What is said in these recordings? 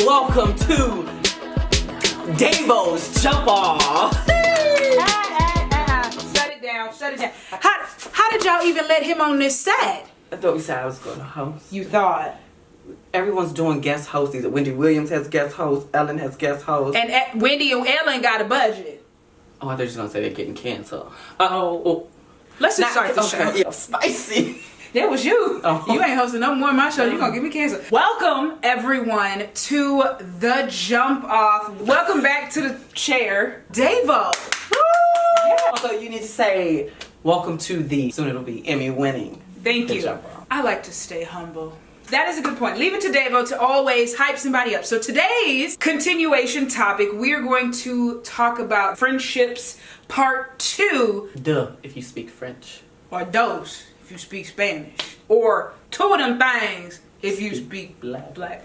welcome to Davo's Jump Off. Shut it down, shut it down. How did y'all even let him on this set? I thought we said I was going to host. You thought. Everyone's doing guest hosts. Wendy Williams has guest hosts. Ellen has guest hosts. And Wendy and Ellen got a budget. Oh, I thought you were going to say they're getting canceled. Let's just start the show. Yeah, spicy. That was you. Oh. You ain't hosting no more of my show. You're going to get me canceled. Welcome, everyone, to The Jump Off. Welcome back to the chair. Davo. Yeah. So you need to say, welcome to the, soon it'll be Emmy winning. Thank The you. Jump Off. I like to stay humble. That is a good point. Leave it to Davo to always hype somebody up. So today's continuation topic, we are going to talk about friendships part 2. Duh, if you speak French. Or dos, if you speak Spanish. Or two of them things, if you speak black.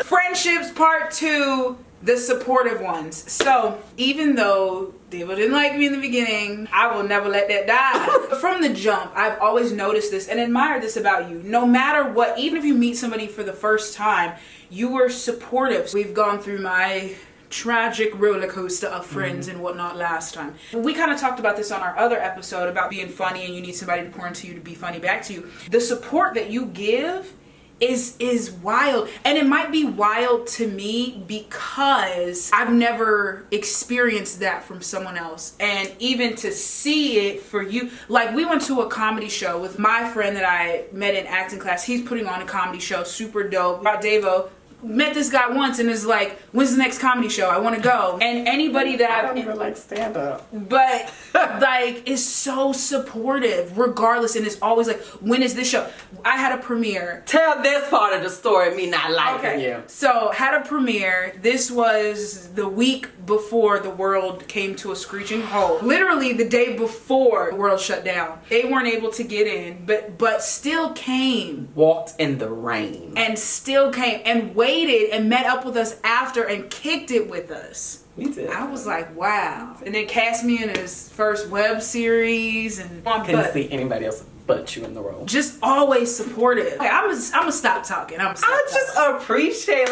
Friendships part 2, the supportive ones. So, even though Davo didn't like me in the beginning, I will never let that die. From the jump, I've always noticed this and admired this about you. No matter what, even if you meet somebody for the first time, you were supportive. We've gone through my tragic roller coaster of friends and whatnot last time. We kind of talked about this on our other episode about being funny and you need somebody to pour into you to be funny back to you. The support that you give is wild, and it might be wild to me because I've never experienced that from someone else, and even to see it for you. Like, we went to a comedy show with my friend that I met in acting class. He's putting on a comedy show, super dope. About Davo, met this guy once and is like, when's the next comedy show? I want to go. And anybody that I don't even like stand up. But like, is so supportive regardless, and it's always like, when is this show? I had a premiere. Tell this part of the story, me not liking you. So, had a premiere. This was the week before the world came to a screeching halt. Literally the day before the world shut down. They weren't able to get in, but still came. Walked in the rain. And still came and waited and met up with us after and kicked it with us. Me too. I was like, wow. And then cast me in his first web series, and Couldn't see anybody else but you in the role. just always supportive. Okay, I'm gonna stop talking. I just appreciate, give me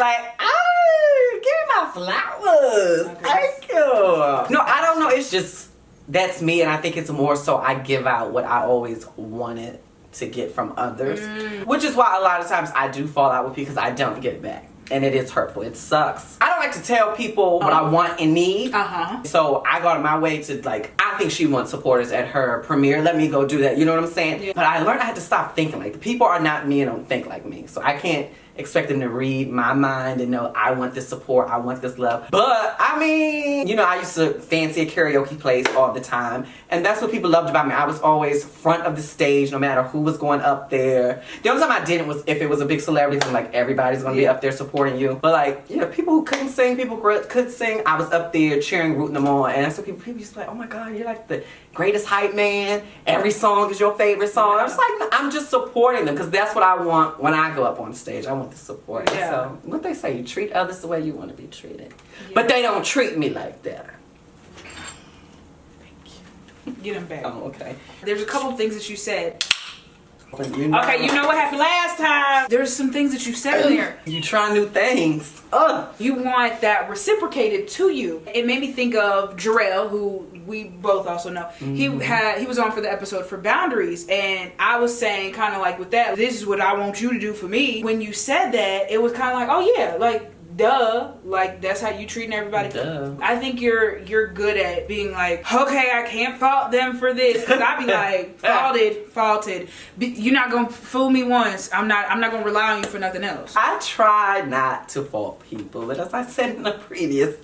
my flowers. Okay. Thank you. No, I don't know. It's just, that's me, and I think it's more so I give out what I always wanted to get from others, which is why a lot of times I do fall out with people because I don't get it back. And it is hurtful. It sucks. I don't like to tell people what I want and need. So I go out of my way to, I think she wants supporters at her premiere. Let me go do that. You know what I'm saying? Yeah. But I learned I had to stop thinking like, the people are not me and don't think like me. So I can't expect them to read my mind and know I want this support, I want this love. But I mean, I used to fancy a karaoke place all the time, and that's what people loved about me. I was always front of the stage no matter who was going up there. The only time I didn't was if it was a big celebrity and everybody's gonna be up there supporting you. But people who couldn't sing, people could sing, I was up there cheering, rooting them on. And so people used to be like, oh my God, you're like the greatest hype man. Every song is your favorite song. I'm just like, I'm just supporting them because that's what I want when I go up on stage. I want the support. Yeah. So what they say, you treat others the way you want to be treated. Yeah. But they don't treat me like that. Thank you. Get him back. Oh, okay. There's a couple things that you said. Okay, you know what happened last time. There's some things that you said in there. You try new things. You want that reciprocated to you. It made me think of Jarrell, who we both also know. He was on for the episode for Boundaries, and I was saying kind of like with that, this is what I want you to do for me. When you said that, it was kind of like, oh yeah, duh, that's how you treating everybody. Duh. I think you're good at being like, okay, I can't fault them for this, because I be like, faulted. You're not gonna fool me once. I'm not gonna rely on you for nothing else. I try not to fault people, but as I said in a previous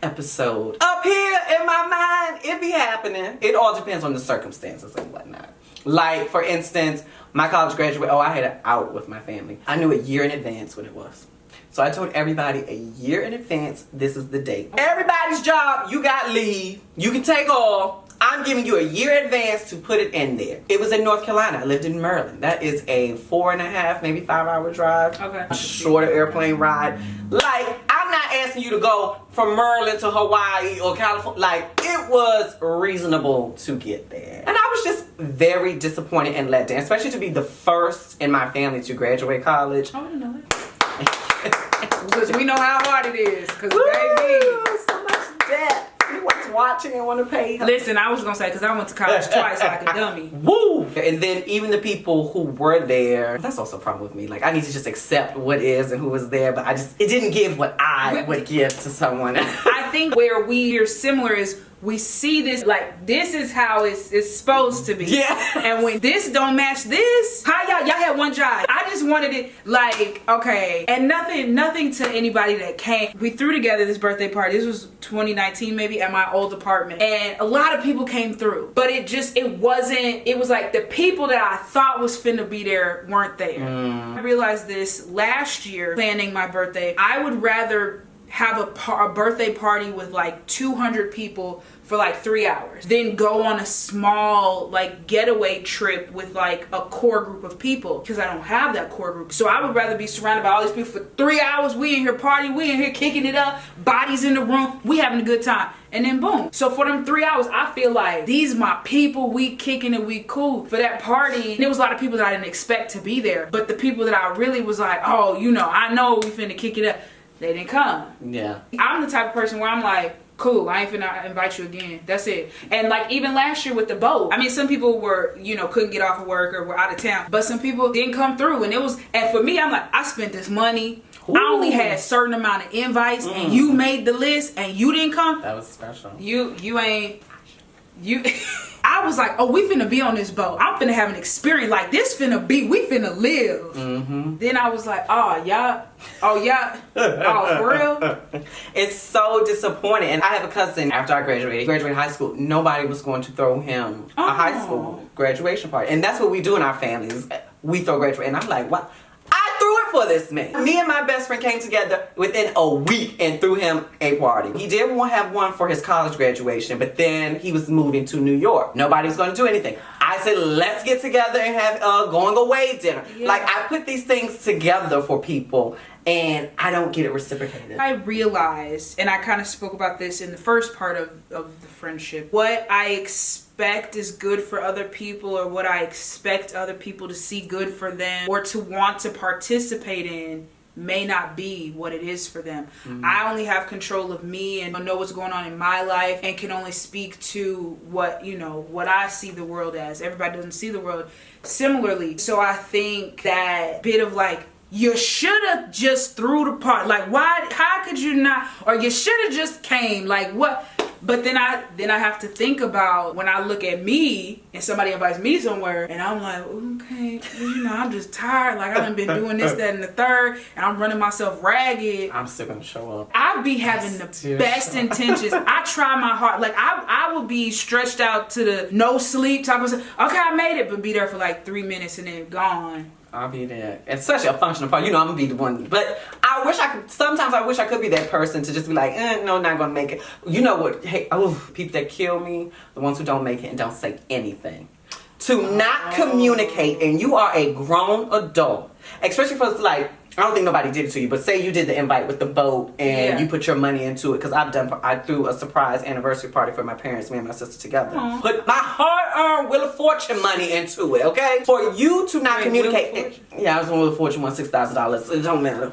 episode, up here in my mind, it be happening. It all depends on the circumstances and whatnot. Like, for instance, my college graduate, I had it out with my family. I knew a year in advance when it was. So I told everybody a year in advance, this is the date. Everybody's job, you got leave. You can take off. I'm giving you a year in advance to put it in there. It was in North Carolina. I lived in Maryland. That is a 4.5, maybe 5 hour drive. Okay. Shorter airplane ride. I'm not asking you to go from Maryland to Hawaii or California. It was reasonable to get there. And I was just very disappointed and let down, especially to be the first in my family to graduate college. I want to know that. Because we know how hard it is. Because, Woo, baby. so much debt. Anyone's watching and want to pay. Listen, I was going to say, because I went to college twice like a dummy. Woo! And then even the people who were there, that's also a problem with me. Like, I need to just accept what is and who was there, but it didn't give what I would give to someone. I think where we are similar is we see this, like, this is how it's supposed to be. Yeah. And when this don't match this, how y'all had one job. I just wanted it like, okay. And nothing to anybody that came. We threw together this birthday party. This was 2019 maybe at my old apartment. And a lot of people came through. But it was like the people that I thought was finna be there weren't there. I realized this last year planning my birthday. I would rather have a birthday party with like 200 people for like 3 hours, then go on a small like getaway trip with like a core group of people, because I don't have that core group. So I would rather be surrounded by all these people for 3 hours. We in here partying, we in here kicking it up, bodies in the room, we having a good time, and then boom. So for them 3 hours, I feel like these my people, we kicking it, we cool. For that party, there was a lot of people that I didn't expect to be there, but the people that I really was like, oh, I know we finna kick it up, they didn't come. Yeah. I'm the type of person where I'm like, cool, I ain't finna invite you again. That's it. And like even last year with the boat, I mean, some people were, couldn't get off of work or were out of town, but some people didn't come through. And for me, I'm like, I spent this money. Ooh. I only had a certain amount of invites, and you made the list and you didn't come. That was special. I was like, oh, we finna be on this boat. I'm finna have an experience like this. We finna live. Mm-hmm. Then I was like, oh, for real? It's so disappointing. And I have a cousin, after I graduated high school, nobody was going to throw him a high school graduation party. And that's what we do in our families. We throw graduation. And I'm like, wow. I threw it for this man. Me and my best friend came together within a week and threw him a party. He did have one for his college graduation, but then he was moving to New York. Nobody was going to do anything. I said, let's get together and have a going away dinner. Yeah. Like, I put these things together for people, and I don't get it reciprocated. I realized, and I kind of spoke about this in the first part of the friendship, what I expect is good for other people, or what I expect other people to see good for them or to want to participate in, may not be what it is for them. Mm-hmm. I only have control of me and know what's going on in my life, and can only speak to what I see the world as. Everybody doesn't see the world similarly. So I think that bit of like, you should have just threw the party. Like, how could you not? Or you should have just came. Like, what? But then I have to think about when I look at me and somebody invites me somewhere and I'm like, okay, I'm just tired. Like, I done been doing this, that, and the third, and I'm running myself ragged. I'm still gonna show up. I be having the best intentions. I try my heart. Like, I will be stretched out to the no sleep type of stuff. Okay, I made it, but be there for like 3 minutes and then gone. I'll be there. It's such a functional part. I'm gonna be the one. But sometimes I wish I could be that person to just be like, no, not gonna make it. You know what? Hey, people that kill me, the ones who don't make it and don't say anything. To not communicate, and you are a grown adult. Especially for like, I don't think nobody did it to you, but say you did the invite with the boat and you put your money into it. Because I threw a surprise anniversary party for my parents, me and my sister together. Aww. Put my hard-earned Wheel of Fortune money into it, okay? For you to not communicate. Yeah, I was on Wheel of Fortune, won $6,000. It don't matter.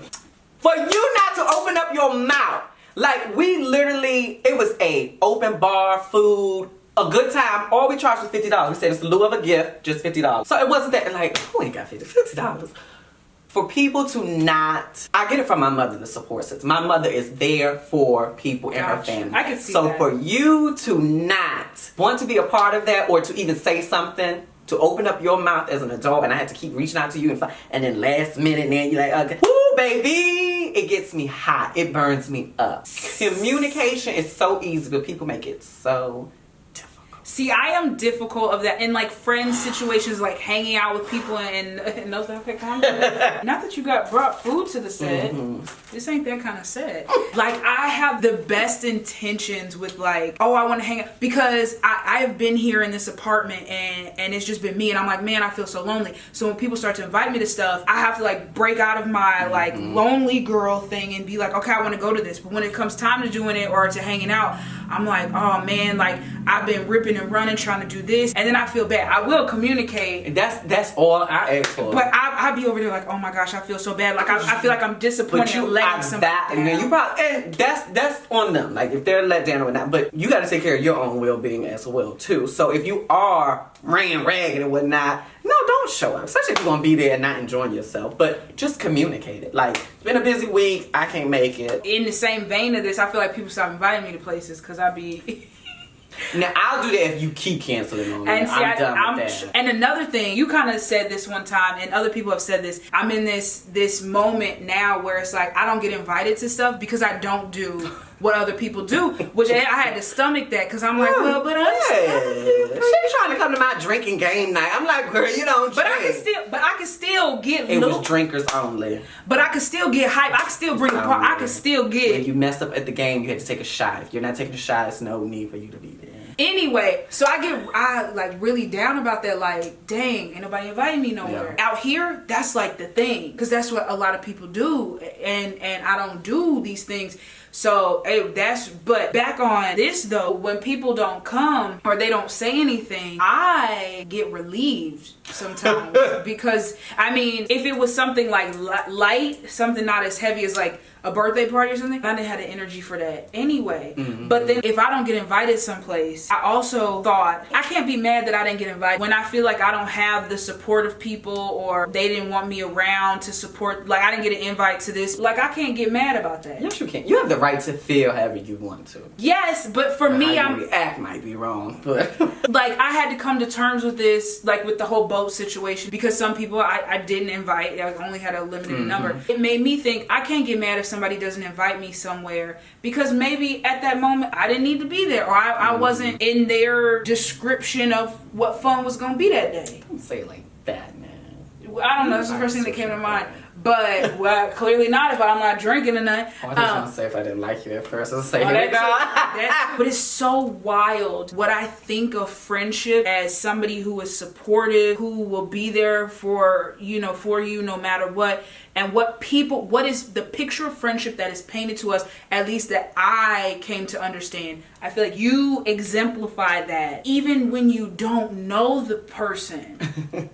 For you not to open up your mouth. Like, it was a open bar, food, a good time. All we charged was $50. We said it's in lieu of a gift, just $50. So it wasn't that, like, who ain't got $50? For people to not, I get it from my mother, the support system. My mother is there for people in her family. I can see that. So that. for you to not want to be a part of that, or to even say something, to open up your mouth as an adult, and I had to keep reaching out to you, and then last minute, then you're like, okay, woo, baby, it gets me hot. It burns me up. Communication is so easy, but people make it so. See, I am difficult of that in like friend situations, like hanging out with people and those that okay, calm down. Not that you brought food to the set. Mm-hmm. This ain't that kind of set. Like, I have the best intentions with like, oh, I want to hang out, because I've been here in this apartment and it's just been me, and I'm like, man, I feel so lonely. So when people start to invite me to stuff, I have to like break out of my like lonely girl thing and be like, okay, I want to go to this. But when it comes time to doing it or to hanging out, I'm like, oh man, like I've been ripping and running trying to do this, and then I feel bad. I will communicate. That's all I ask for. But I be over there like, oh my gosh, I feel so bad. Like I feel like I'm disappointed in letting somebody down. And you probably, and that's on them. Like if they're let down or not. But you got to take care of your own well-being as well too. So if you are ran ragged and whatnot, no, don't show up. Especially if you're gonna be there and not enjoying yourself. But just communicate it. Like it's been a busy week. I can't make it. In the same vein of this, I feel like people stop inviting me to places because I be. Now I'll do that if you keep canceling on me. And see, I'm done with that. And another thing, you kind of said this one time, and other people have said this. I'm in this moment now where it's like I don't get invited to stuff because I don't do what other people do, which I had to stomach that because I'm like, well, but she's trying to come to my drinking game night. I'm like, girl, you don't drink. But I can still get. It was drinkers only. But I can still get hype. I can still bring a part. I can still get. When you messed up at the game, you had to take a shot. If you're not taking a shot, it's no need for you to be there. Anyway, so I like really down about that. Like, dang, ain't nobody inviting me nowhere. Yeah. Out here, that's like the thing, because that's what a lot of people do, and I don't do these things. So but back on this though, when people don't come or they don't say anything, I get relieved sometimes because I mean, if it was something like light, something not as heavy as like a birthday party or something, I didn't have the energy for that anyway. Mm-hmm. But then if I don't get invited someplace, I also thought I can't be mad that I didn't get invited when I feel like I don't have the support of people or they didn't want me around to support, like I didn't get an invite to this. Like I can't get mad about that. Yes, you can. You have the right to feel however you want to. Yes, but for me, how you react might be wrong, but like I had to come to terms with this, like with the whole boat situation, because some people I didn't invite. I only had a limited number. It made me think I can't get mad if somebody doesn't invite me somewhere because maybe at that moment I didn't need to be there or I wasn't in their description of what fun was going to be that day. Don't say it like that, man. I don't know. That's the first thing that came to mind. But well, clearly not if I'm not drinking or nothing. I was trying to say if I didn't like you at first, I'll say but it's so wild what I think of friendship as somebody who is supportive, who will be there for you no matter what. And what is the picture of friendship that is painted to us, at least that I came to understand. I feel like you exemplify that even when you don't know the person.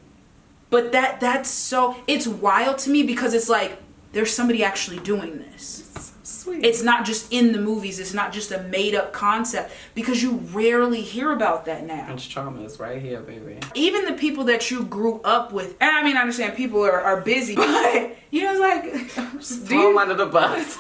But that's so, it's wild to me because it's like there's somebody actually doing this. Sweet. It's not just in the movies. It's not just a made up concept because you rarely hear about that now. French trauma is right here, baby. Even the people that you grew up with, and I mean, I understand people are busy, but you know, like, throw them under the bus.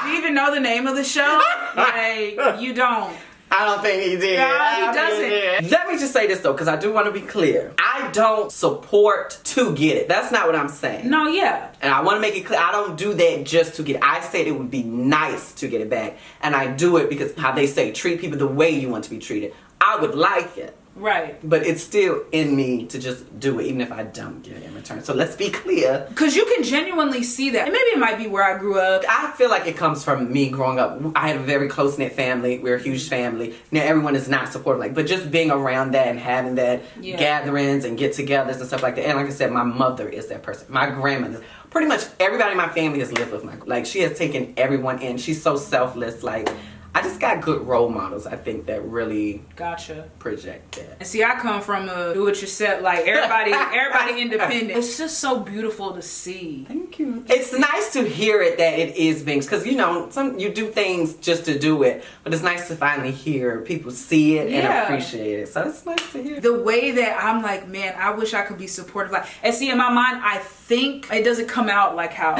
Do you even know the name of the show? Like, you don't. I don't think he did. No, he doesn't. Let me just say this though, because I do want to be clear. I don't support to get it. That's not what I'm saying. No, yeah. And I want to make it clear. I don't do that just to get it. I said it would be nice to get it back. And I do it because how they say, treat people the way you want to be treated. I would like it. Right. But it's still in me to just do it, even if I don't get it in return. So let's be clear. Because you can genuinely see that. And maybe it might be where I grew up. I feel like it comes from me growing up. I had a very close-knit family. We're a huge family. Now, everyone is not supportive. But just being around that and having that gatherings and get-togethers and stuff like that. And like I said, my mother is that person. My grandmother. Pretty much everybody in my family has lived with my... Like, she has taken everyone in. She's so selfless. Like... I just got good role models, I think, that really project that. And see, I come from a do-it-yourself, like everybody independent. It's just so beautiful to see. Thank you. It's nice to hear it that it is being, because you know, you do things just to do it, but it's nice to finally hear people see it and appreciate it. So it's nice to hear. The way that I'm like, man, I wish I could be supportive. Like, and see, in my mind, I think it doesn't come out like how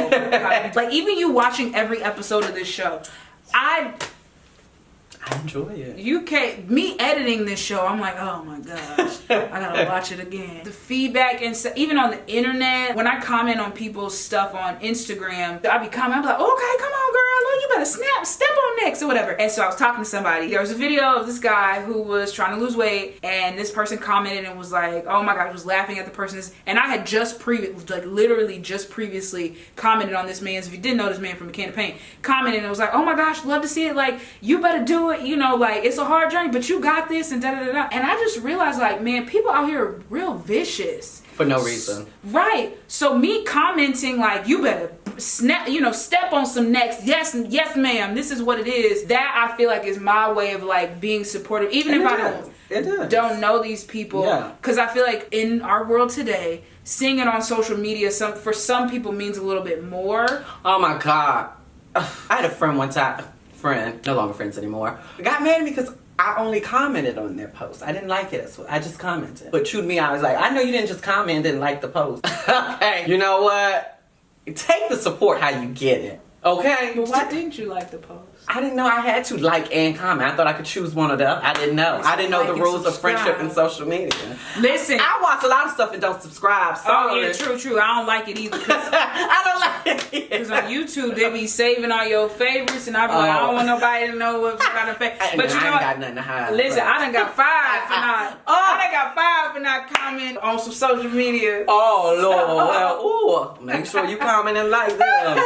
like even you watching every episode of this show, I enjoy it. Me editing this show, I'm like, oh my gosh, I gotta watch it again. The feedback and even on the internet, when I comment on people's stuff on Instagram, I be commenting, I'm like, okay, come on, girl, look, you better step on next or whatever. And so I was talking to somebody. There was a video of this guy who was trying to lose weight, and this person commented and was like, oh my gosh, was laughing at the person's. And I had literally just previously commented on this man's. If you didn't know this man from a can of paint, commented and was like, oh my gosh, love to see it. Like, you better do it. You know, like, it's a hard journey, but you got this and da-da-da-da. And I just realized, like, man, people out here are real vicious. For no reason. Right. So me commenting, like, you better step on some necks. Yes, ma'am. This is what it is. That I feel like is my way of like being supportive, even if I don't know these people. Because I feel like in our world today, seeing it on social media, for some people means a little bit more. Oh my God, I had a friend one time. No longer friends anymore. Got mad at me because I only commented on their post. I didn't like it. I just commented. But true to me, I was like, I know you didn't just comment and didn't like the post. Okay. You know what? Take the support how you get it. Okay? But why didn't you like the post? I didn't know I had to like and comment. I thought I could choose one or the other. I didn't know. I didn't know the rules of friendship and social media. Listen. I watch a lot of stuff and don't subscribe. Sorry. Oh, yeah, true. I don't like it either. I don't like it. Because on YouTube, they be saving all your favorites, and I be like, I don't want nobody to know what kind of favorite. But you know what? I ain't got nothing to hide. Listen, I done got fired for not commenting on some social media. Oh, Lord. Well, make sure you comment and like them.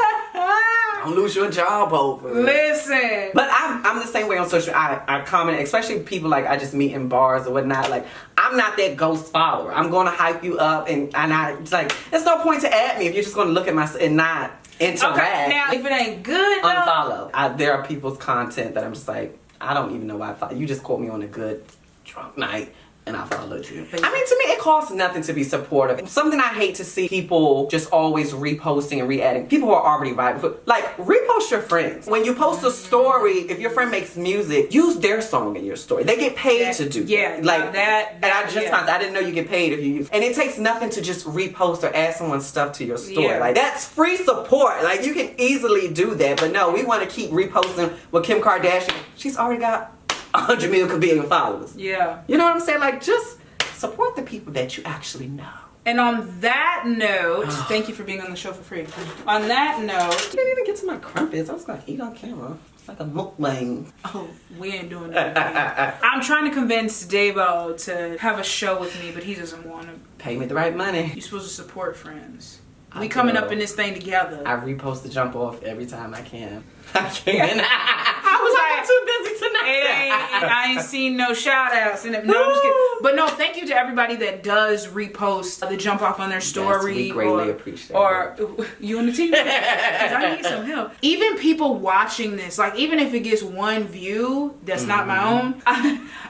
Don't lose your job over it. Listen. But I'm the same way on social. I comment, especially people like I just meet in bars or whatnot. Like, I'm not that ghost follower. I'm going to hype you up and it's like, there's no point to add me if you're just going to look at my and not interact. Okay, now if it ain't good, unfollow. There are people's content that I'm just like, I don't even know why I follow. You just caught me on a good drunk night. And I followed you. I mean, to me, it costs nothing to be supportive. Something I hate to see people just always reposting and re-adding. People who are already vibing. Like, repost your friends. When you post a story, if your friend makes music, use their song in your story. They get paid to do that. Like that. And I just found I didn't know you get paid if you use. And it takes nothing to just repost or add someone's stuff to your story. Yeah. Like, that's free support. Like, you can easily do that. But no, we want to keep reposting with Kim Kardashian. She's already got 100 million followers. Yeah. You know what I'm saying? Like, just support the people that you actually know. And on that note, thank you for being on the show for free. On that note, I didn't even get to my crumpets. I was going to eat on camera. It's like a mukbang. Oh, we ain't doing that. I'm trying to convince Davo to have a show with me, but he doesn't want to. Pay me the right money. You're supposed to support friends. We coming up in this thing together. I repost the jump off every time I can. I can't. I was like, I'm too busy tonight. I ain't seen no shout outs. No, I'm just kidding. But no, thank you to everybody that does repost the jump off on their story. Yes, we greatly appreciate it. Or you on the team? Because I need some help. Even people watching this, like even if it gets one view that's not my own,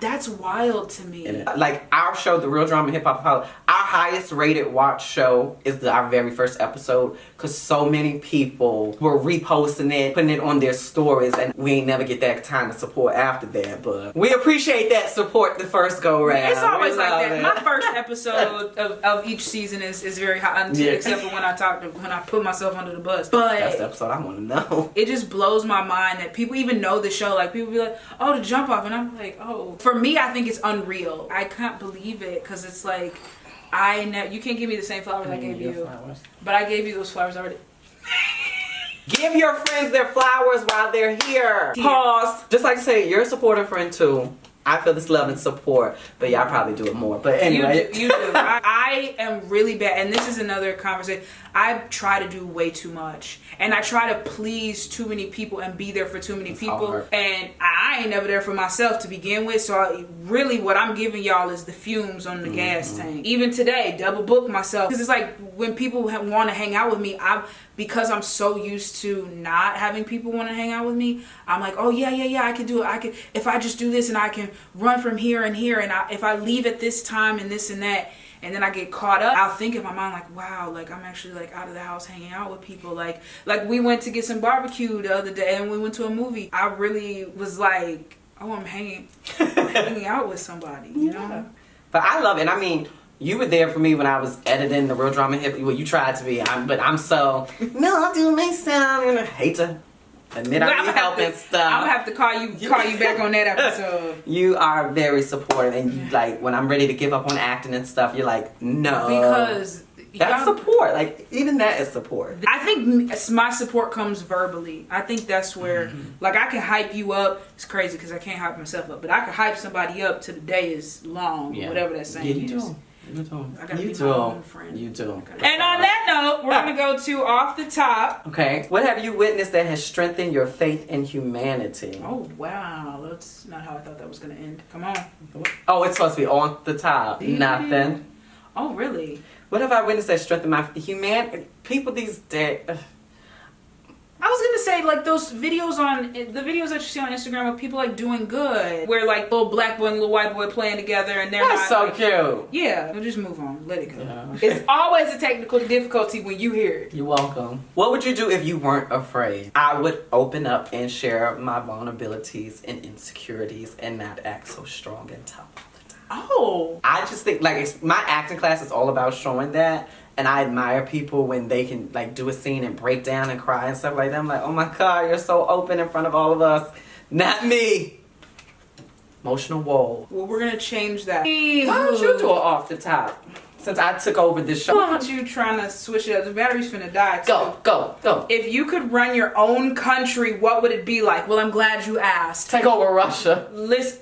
that's wild to me. Like our show, The Real Drama Hip Hop Apollo, our highest rated watch show is our very first episode because so many people were reposting it, putting it on their stories, and we ain't never get that time to support after that. But we appreciate that support the first go round. It's always like that. My first episode of each season is very hot, except for when I put myself under the bus. But that's the episode I want to know. It just blows my mind that people even know the show. Like people be like, "Oh, the jump off," and I'm like, "Oh." For me, I think it's unreal. I can't believe it because it's like you can't give me the same flowers I gave you, but I gave you those flowers already. Give your friends their flowers while they're here. Pause. Just like to say, you're a supportive friend too. I feel this love and support, but y'all probably do it more. But anyway. You do. I am really bad, and this is another conversation. I try to do way too much, and I try to please too many people and be there for too many people. Hard. And I ain't never there for myself to begin with, so really what I'm giving y'all is the fumes on the gas tank. Even today, double book myself. Because it's like when people want to hang out with me, because I'm so used to not having people want to hang out with me, I'm like, oh yeah, I can do it. If I just do this and I can run from here and here, and if I leave at this time and this and that, and then I get caught up, I'll think in my mind like, wow, like I'm actually like out of the house hanging out with people. Like we went to get some barbecue the other day and we went to a movie. I really was like, oh, I'm hanging out with somebody, you know? But I love it. I mean, you were there for me when I was editing The Real Drama Hip. Well, you tried to be, but I'm so, no, I'll do my sound. I hate to admit I need help and stuff. I'm gonna have to call you back on that episode. You are very supportive, and you like when I'm ready to give up on acting and stuff, you're like, no. Because that's support. Like even that is support. I think my support comes verbally. I think that's where like I can hype you up. It's crazy because I can't hype myself up, but I can hype somebody up till the day is long. Yeah. Whatever that saying is. You do. I gotta be my own friend. You do. And on that note, we're gonna go to off the top. Okay. What have you witnessed that has strengthened your faith in humanity? Oh wow, that's not how I thought that was gonna end. Come on. Oh, it's supposed to be on the top. Nothing. Oh really? What have I witnessed that strengthened my humanity? People these days. say like those videos that you see on Instagram of people like doing good, where like little black boy and little white boy playing together and they're That's not, so cute. Yeah, we'll just move on. Let it go. Yeah. It's always a technical difficulty when you hear it. You're welcome. What would you do if you weren't afraid? I would open up and share my vulnerabilities and insecurities and not act so strong and tough all the time. Oh. I just think like my acting class is all about showing that. And I admire people when they can like do a scene and break down and cry and stuff like that. I'm like, oh my God, you're so open in front of all of us. Not me. Emotional wall. Well, we're gonna change that. Why don't you do it off the top? Since I took over this show. Why aren't you trying to switch it up? The battery's finna die. Too. Go. If you could run your own country, what would it be like? Well, I'm glad you asked. Take over Russia. Listen.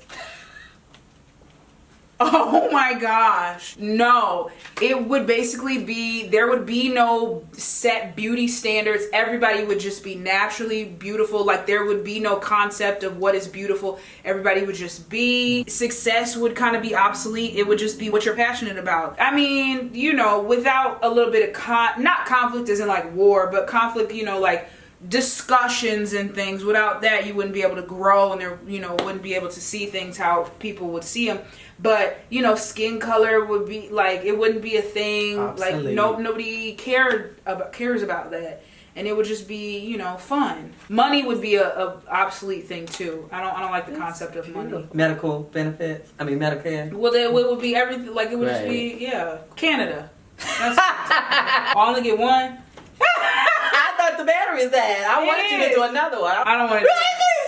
Oh my gosh. No. It would basically be, there would be no set beauty standards. Everybody would just be naturally beautiful. Like there would be no concept of what is beautiful. Everybody would just be. Success would kind of be obsolete. It would just be what you're passionate about. I mean, you know, without a little bit of not conflict isn't like war, but conflict, you know, like discussions and things. Without that, you wouldn't be able to grow, and there, you know, wouldn't be able to see things how people would see them. But you know, skin color would be like, it wouldn't be a thing. Absolutely. Like nobody cares about that, and it would just be, you know, fun. Money would be a obsolete thing too. I don't like the concept of money. Medical benefits. I mean Medicare. Well, it would be everything. Like it would just be, yeah, Canada. I only get one. I thought the battery died. I wanted you to do another one. I don't want to.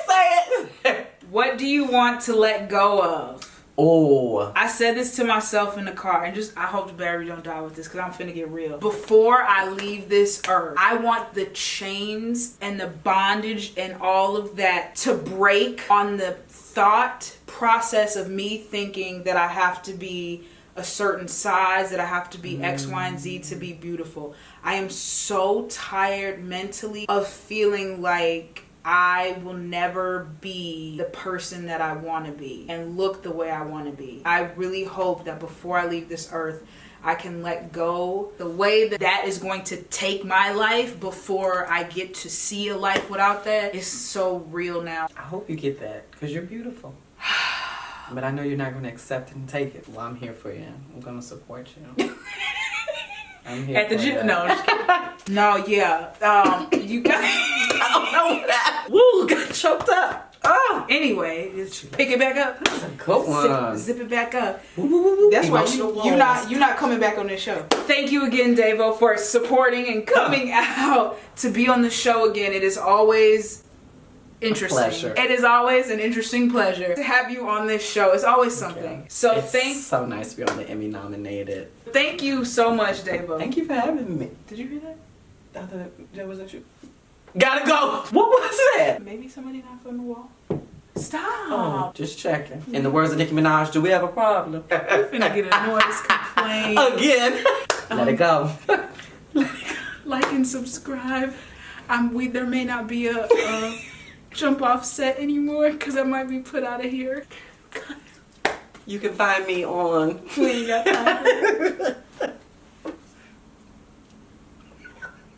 Say it. What do you want to let go of? Oh. I said this to myself in the car, and I hope the battery don't die with this, because I'm finna get real. Before I leave this earth, I want the chains and the bondage and all of that to break on the thought process of me thinking that I have to be a certain size, that I have to be X, Y, and Z to be beautiful. I am so tired mentally of feeling like I will never be the person that I want to be and look the way I want to be. I really hope that before I leave this earth, I can let go the way that is going to take my life before I get to see a life without that. It's so real now. I hope you get that, because you're beautiful. But I know you're not going to accept it and take it. Well, I'm here for you. I'm going to support you. I'm here at the gym. No, just kidding. No, yeah. You got. I don't know that. Woo, got choked up. Oh. Anyway, just pick it back up. That's a good one. Zip it back up. Woo. That's why you're not coming back on this show. Thank you again, Davo, for supporting and coming out to be on the show again. It is always interesting. Pleasure. It is always an interesting pleasure to have you on this show. It's always something. Okay. So it's so nice to be on the Emmy nominated. Thank you so much, Davo. Thank you for having me. Did you hear that? I thought that wasn't you. Gotta go. What was that? Maybe somebody knocked on the wall. Stop. Oh, just checking. In the words of Nicki Minaj, do we have a problem? We're finna get a noise complaint. Again. Let it go. Like and subscribe. There may not be a jump off set anymore, because I might be put out of here. You can find me on. We ain't got time.